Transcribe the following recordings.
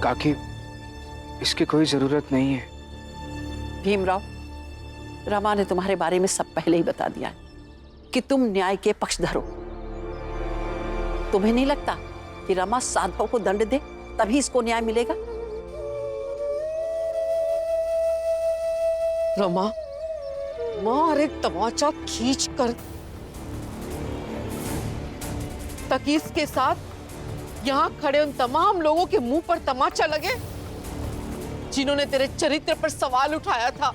काकी, इसकी कोई जरूरत नहीं है। भीमराव, रमा ने तुम्हारे बारे में सब पहले ही बता दिया है कि तुम न्याय के पक्षधर हो। तुम्हें नहीं लगता कि रमा साधव को दंड दे तभी इसको न्याय मिलेगा? रमा, मार एक तमाचा खींच कर ताकि इसके साथ यहां खड़े उन तमाम लोगों के मुंह पर तमाचा लगे जिन्होंने तेरे चरित्र पर सवाल उठाया था।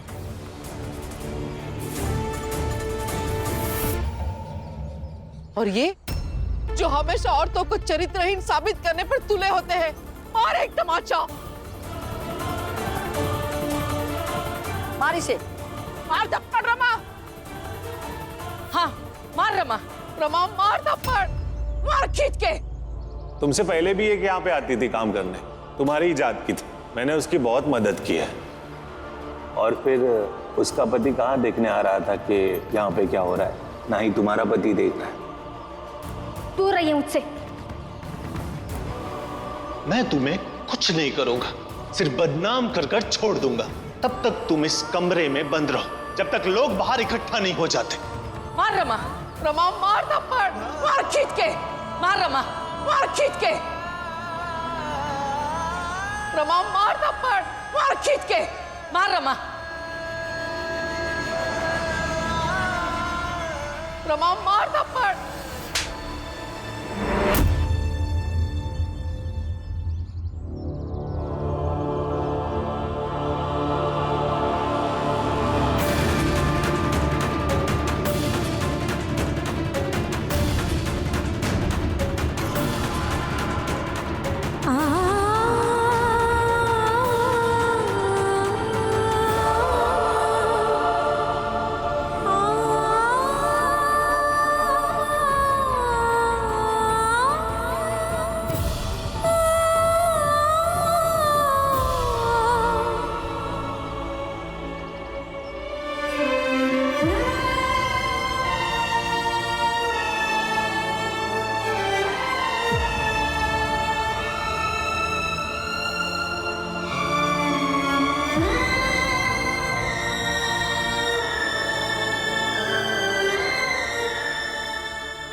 और ये जो हमेशा औरतों को चरित्रहीन साबित करने पर तुले होते हैं, मार एक तमाचा। मार इसे, मार थप्पड़ रमा। हाँ, मार रमा। रमा मार थप्पड़, मार खींच के। तुमसे पहले भी एक यहाँ पे आती थी काम करने, तुम्हारी इजाद की थी, मैंने उसकी बहुत मदद की है। और फिर उसका पति कहाँ देखने आ रहा था कि यहाँ पे क्या हो रहा है, ना ही तुम्हारा पति देख रहा है। दूर रहिए मुझसे। मैं तुम्हें कुछ नहीं करूंगा, सिर्फ बदनाम कर कर छोड़ दूंगा। तब तक तुम इस कमरे में बंद रहो, जब तक लोग बाहर इकट्ठा नहीं हो जाते। मार रमा। रमा मार थप्पड़, मार खींच के। मार रमा, मार खींच के। रमा मार थप्पड़, मार खींच के। मार रमा। रमा मार थप्पड़।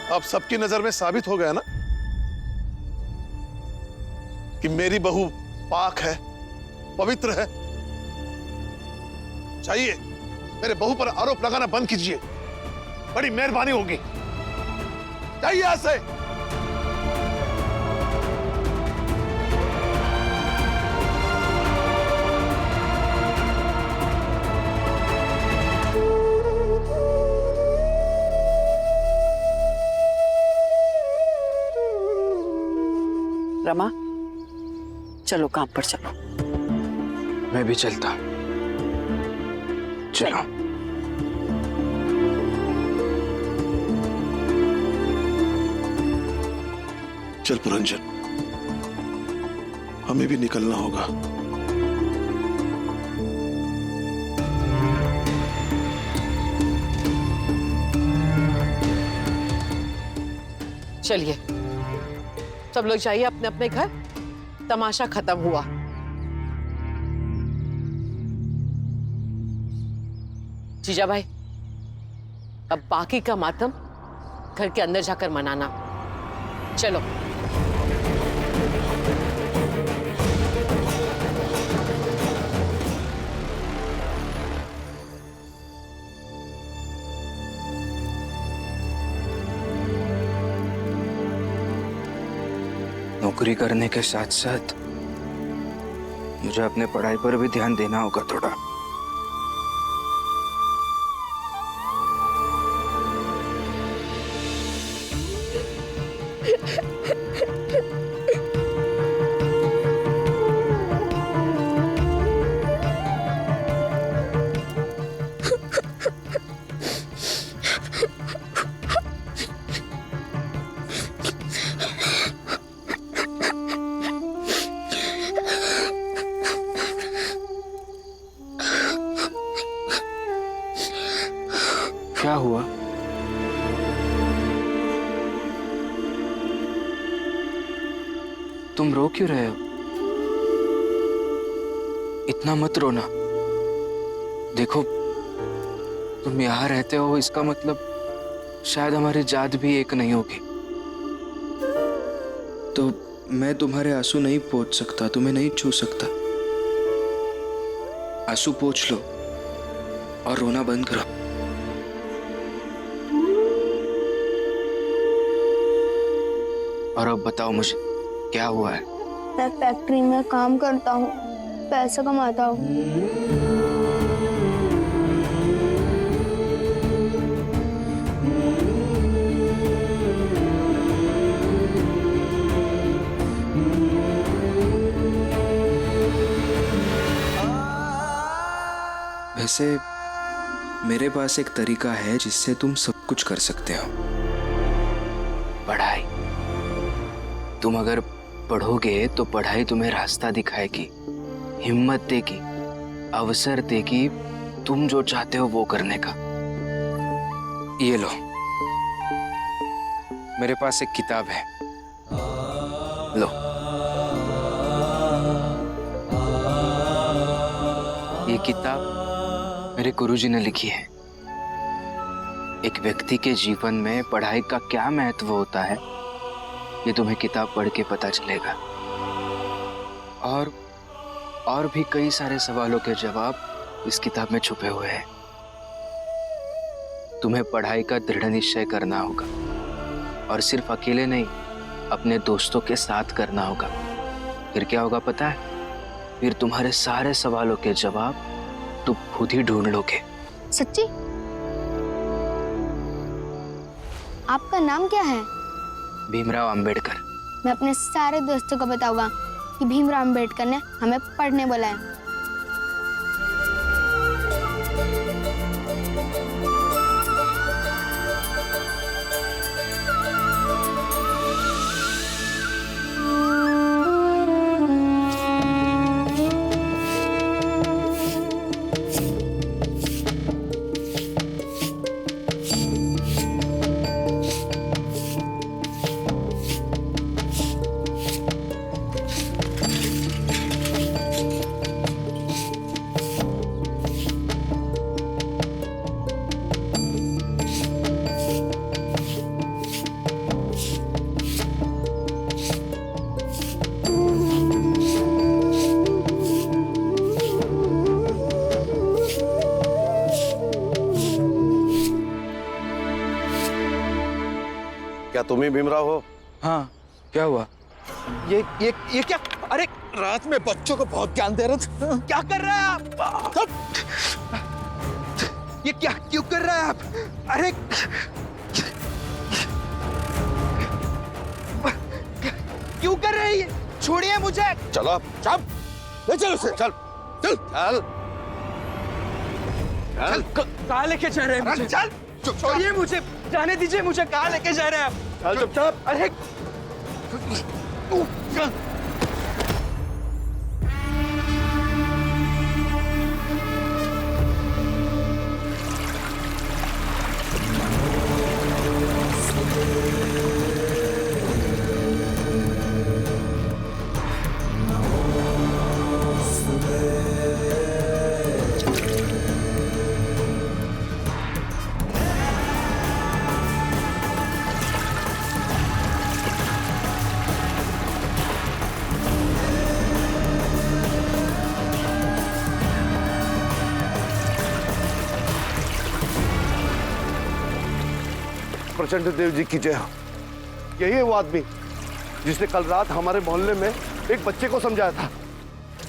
अब सबकी नजर में साबित हो गया ना कि मेरी बहू पाक है, पवित्र है। चाहिए मेरे बहू पर आरोप लगाना बंद कीजिए, बड़ी मेहरबानी होगी। चाहिए यहां से। रमा, चलो काम पर चलो। मैं भी चलता। चलो। चल पुरंजन, हमें भी निकलना होगा। चलिए, सब लोग जाइए अपने अपने घर। तमाशा खत्म हुआ। जीजा भाई, अब बाकी का मातम घर के अंदर जाकर मनाना। चलो। नौकरी करने के साथ साथ मुझे अपने पढ़ाई पर भी ध्यान देना होगा थोड़ा। क्या हुआ? तुम रो क्यों रहे हो? इतना मत रोना। देखो, तुम यहाँ रहते हो इसका मतलब शायद हमारी जात भी एक नहीं होगी। तो मैं तुम्हारे आंसू नहीं पोंछ सकता, तुम्हें नहीं छू सकता। आंसू पोंछ लो और रोना बंद करो। और अब बताओ मुझे क्या हुआ है? मैं फैक्ट्री में काम करता हूँ, पैसा कमाता हूँ। वैसे मेरे पास एक तरीका है जिससे तुम सब कुछ कर सकते हो। पढ़ाई। तुम अगर पढ़ोगे तो पढ़ाई तुम्हें रास्ता दिखाएगी, हिम्मत देगी, अवसर देगी तुम जो चाहते हो वो करने का। ये लो, मेरे पास एक किताब है, लो। ये किताब मेरे गुरुजी ने लिखी है। एक व्यक्ति के जीवन में पढ़ाई का क्या महत्व होता है ये तुम्हें किताब पढ़ के पता चलेगा। और भी कई सारे सवालों के जवाब इस किताब में छुपे हुए हैं। तुम्हें पढ़ाई का दृढ़ निश्चय करना होगा, और सिर्फ अकेले नहीं, अपने दोस्तों के साथ करना होगा। फिर क्या होगा पता है? फिर तुम्हारे सारे सवालों के जवाब तुम खुद ही ढूंढ लोगे। सच्ची? आपका नाम क्या है? भीमराव अंबेडकर। मैं अपने सारे दोस्तों को बताऊंगा कि भीमराव अंबेडकर ने हमें पढ़ने बोला है। क्या तुम ही भीमराव हो? हाँ, क्या हुआ? ये क्या? अरे रात में बच्चों को बहुत ज्ञान दे रहे थे। क्या कर रहे हैं आप? ये क्या क्यों कर रहे हैं आप? अरे क्यों कर रहे हैं ये? छोड़िए मुझे। चलो चल, ले चल उसे, चल चल चल चल। कहाँ लेके जा रहे हैं मुझे? चल, छोड़िए मुझे, जाने दीजिए मुझे। कहाँ लेके जा रहे हैं आप? चल चुपचाप। अरे प्रचंड देव जी की जय हो। यही है वो आदमी जिसने कल रात हमारे मोहल्ले में एक बच्चे को समझाया था।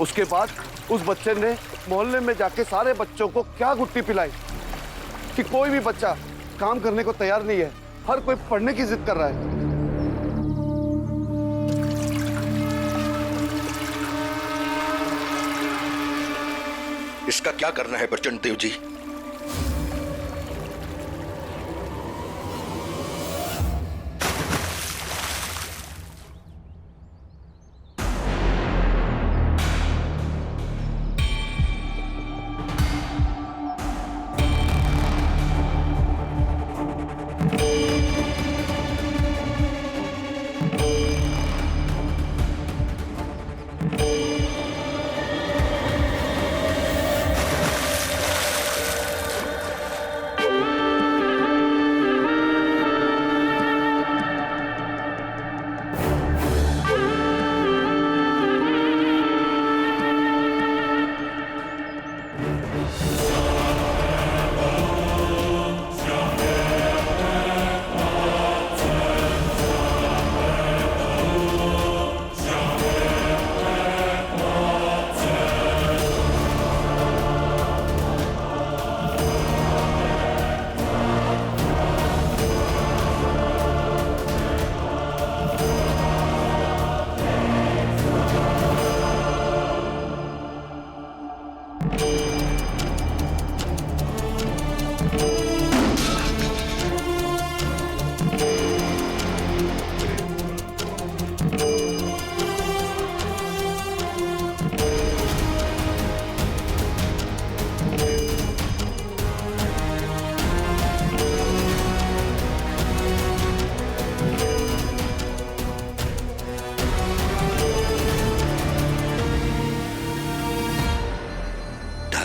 उसके बाद उस बच्चे ने मोहल्ले में जाके सारे बच्चों को क्या गुट्टी पिलाई कि कोई भी बच्चा काम करने को तैयार नहीं है, हर कोई पढ़ने की जिद कर रहा है। इसका क्या करना है प्रचंड देव जी?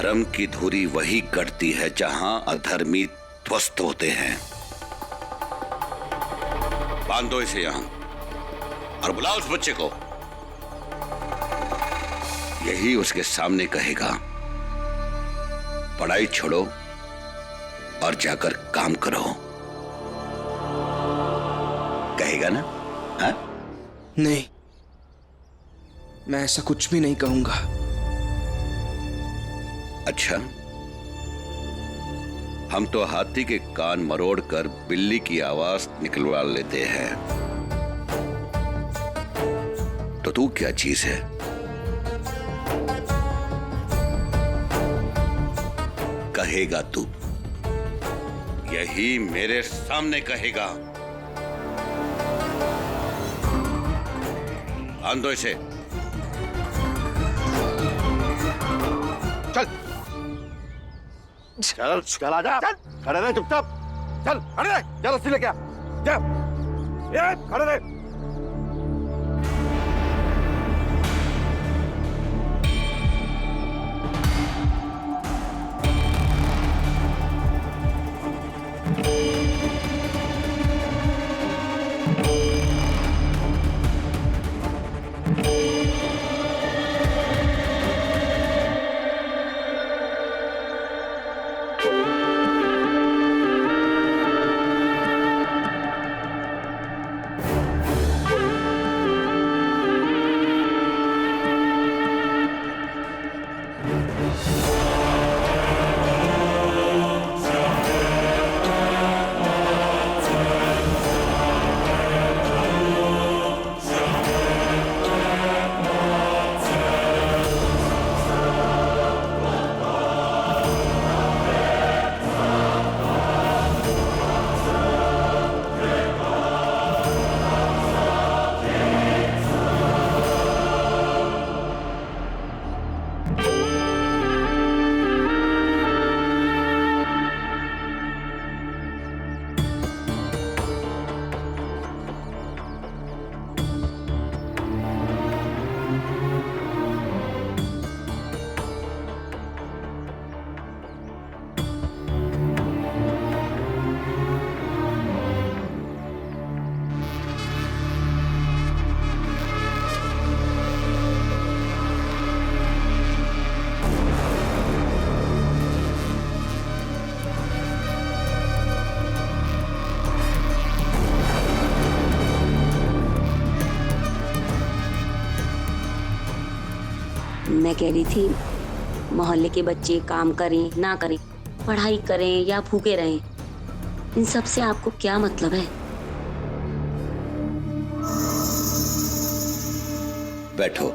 धर्म की धुरी वही कटती है जहां अधर्मी ध्वस्त होते हैं। बांधो इसे यहां और बुलाओ उस बच्चे को। यही उसके सामने कहेगा, पढ़ाई छोड़ो और जाकर काम करो। कहेगा ना? हाँ? नहीं, मैं ऐसा कुछ भी नहीं कहूंगा। अच्छा, हम तो हाथी के कान मरोड़कर बिल्ली की आवाज निकलवा लेते हैं, तो तू क्या चीज है? कहेगा तू, यही मेरे सामने कहेगा। आंदो इसे। चल चल चल आजा, चल खड़े रहे चुपचाप, चल खड़े रहे, चल रस्सी लेके आ, जा ये खड़े रहे। मैं कह रही थी, मोहल्ले के बच्चे काम करें ना करें, पढ़ाई करें या भूखे रहें, इन सब से आपको क्या मतलब है? बैठो।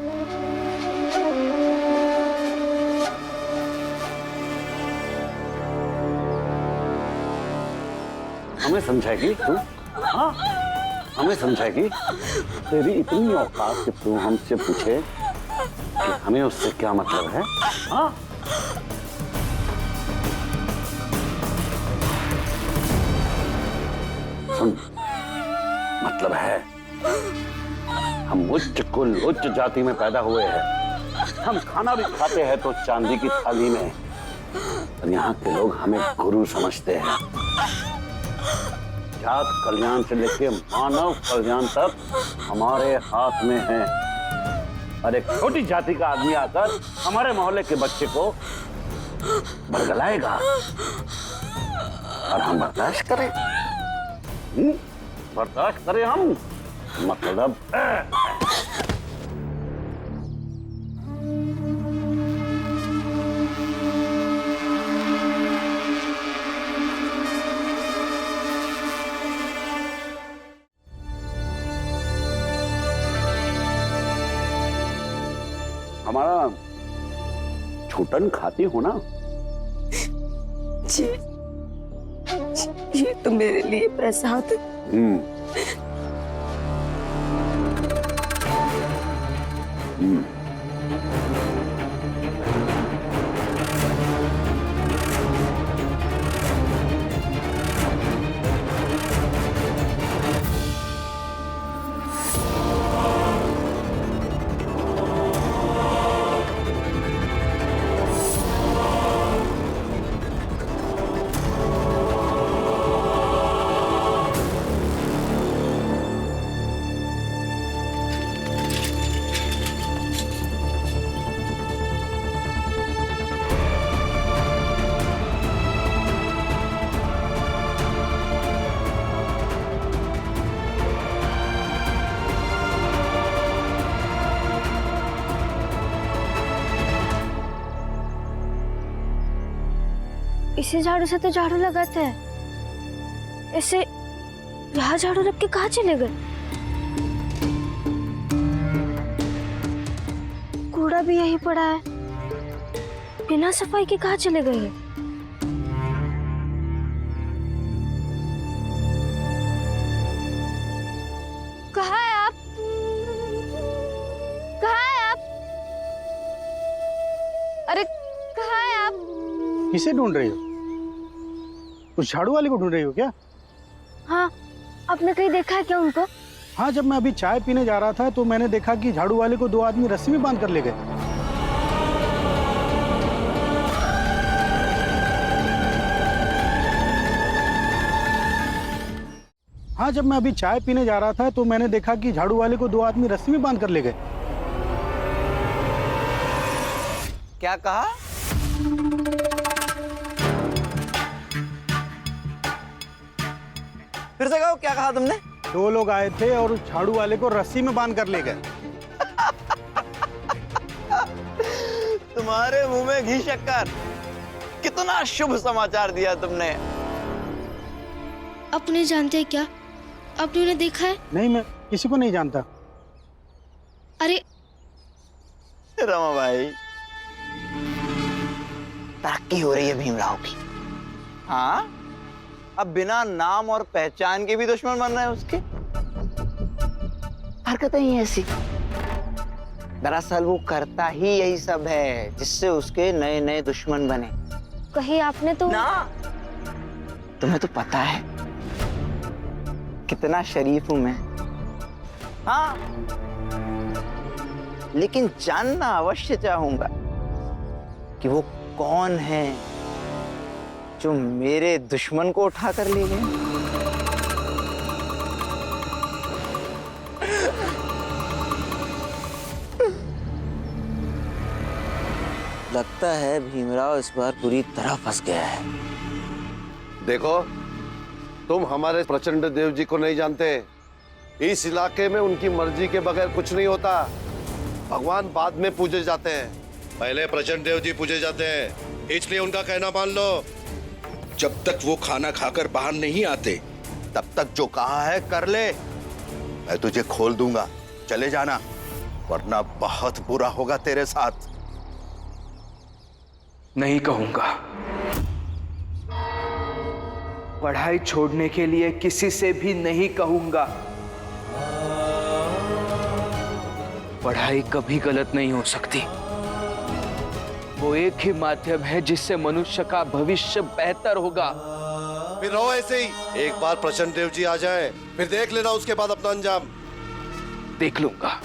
हमें समझाएगी तू? हाँ, हमें समझाएगी? तेरी इतनी औकात कि तू हमसे पूछे कि हमें उससे क्या मतलब है? हाँ? सुन, मतलब है, हम उच्च कुल उच्च जाति में पैदा हुए हैं। हम खाना भी खाते हैं तो चांदी की थाली में, और यहाँ के लोग हमें गुरु समझते हैं। जात कल्याण से लेकर मानव कल्याण तक हमारे हाथ में है। और एक छोटी जाति का आदमी आकर हमारे मोहल्ले के बच्चे को बरगलाएगा और हम बर्दाश्त करें? बर्दाश्त करें हम? मतलब हमारा छूटन खाती हो ना? जी, ये तो मेरे लिए प्रसाद है। इसी झाड़ू से तो झाड़ू लगाते हैं, ऐसे यहाँ झाड़ू रख के कहाँ चले गए? कूड़ा भी यही पड़ा है, बिना सफाई के कहाँ चले गए? कहाँ है आप? कहाँ है आप? अरे कहाँ है आप? किसे ढूंढ रही हो? उस झाड़ू वाले को ढूंढ रही हो क्या? हाँ, आपने कहीं देखा है क्या उनको? हाँ, जब मैं अभी चाय पीने जा रहा था तो मैंने देखा कि झाड़ू वाले को 2 आदमी रस्सी में बांध कर ले गए। हाँ, जब मैं अभी चाय पीने जा रहा था तो मैंने देखा कि झाड़ू वाले को 2 आदमी रस्सी में बांध कर ले गए। क्या कहा? फिर से कहो, क्या कहा तुमने? 2 लोग आए थे और उस झाड़ू वाले को रस्सी में बांध कर ले गए। तुम्हारे मुंह में घी शक्कर। कितना शुभ समाचार दिया तुमने। अपने जानते हैं क्या? आपने उन्हें देखा है? नहीं, मैं किसी को नहीं जानता। अरे रमा भाई, तरक्की हो रही है भीमराव की। हाँ, अब बिना नाम और पहचान के भी दुश्मन बन रहे हैं उसके। हरकतें ही ऐसी। दरअसल वो करता ही यही सब है जिससे उसके नए नए दुश्मन बने। कहीं आपने तो ना, तुम्हें तो पता है कितना शरीफ हूं मैं। हाँ, लेकिन जानना अवश्य चाहूंगा कि वो कौन है जो मेरे दुश्मन को उठा कर ले गए। लगता है भीमराव इस बार पूरी तरह फंस गया है। देखो, तुम हमारे प्रचंड देव जी को नहीं जानते। इस इलाके में उनकी मर्जी के बगैर कुछ नहीं होता। भगवान बाद में पूजे जाते हैं, पहले प्रचंड देव जी पूजे जाते हैं, इसलिए उनका कहना मान लो। जब तक वो खाना खाकर बाहर नहीं आते तब तक जो कहा है कर ले। मैं तुझे खोल दूंगा, चले जाना, वरना बहुत बुरा होगा तेरे साथ। नहीं कहूंगा। पढ़ाई छोड़ने के लिए किसी से भी नहीं कहूंगा। पढ़ाई कभी गलत नहीं हो सकती। वो एक ही माध्यम है जिससे मनुष्य का भविष्य बेहतर होगा। फिर रहो ऐसे ही। एक बार प्रचंड देव जी आ जाए, फिर देख लेना उसके बाद अपना अंजाम। देख लूंगा।